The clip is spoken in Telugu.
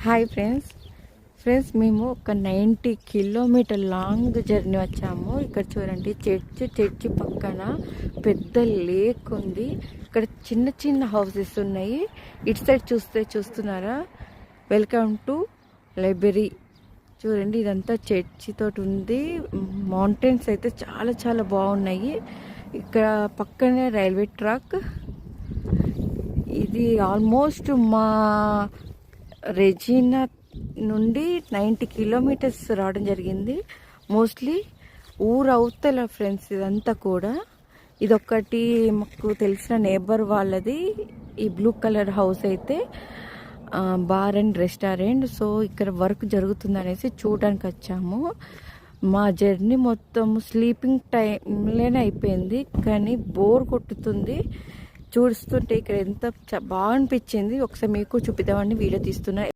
హాయ్ ఫ్రెండ్స్ మేము ఒక 90 కిలోమీటర్ లాంగ్ జర్నీ వచ్చాము. ఇక్కడ చూడండి, చర్చి పక్కన పెద్ద లేక్ ఉంది. ఇక్కడ చిన్న చిన్న హౌసెస్ ఉన్నాయి. ఇటు సైడ్ చూస్తున్నారా, వెల్కమ్ టు లైబ్రరీ. చూడండి, ఇదంతా చర్చి తోటి ఉంది. మౌంటైన్స్ అయితే చాలా చాలా బాగున్నాయి. ఇక్కడ పక్కనే రైల్వే ట్రాక్. ఇది ఆల్మోస్ట్ మా రెజీనా నుండి 90 కిలోమీటర్స్ రావడం జరిగింది. మోస్ట్లీ ఊరు అవుతల ఫ్రెండ్స్ ఇదంతా కూడా. ఇదొక్కటి మాకు తెలిసిన నేబర్ వాళ్ళది. ఈ బ్లూ కలర్ హౌస్ అయితే బార్ అండ్ రెస్టారెంట్. సో ఇక్కడ వర్క్ జరుగుతుంది అనేసి చూడడానికి వచ్చాము. మా జర్నీ మొత్తం స్లీపింగ్ టైంలోనే అయిపోయింది, కానీ బోర్ కొట్టుతుంది చూస్తుంటే. ఇక్కడ ఎంత బాగా అనిపించింది. ఒకసారి మీకు చూపిద్దామని వీడియో తీస్తున్నా.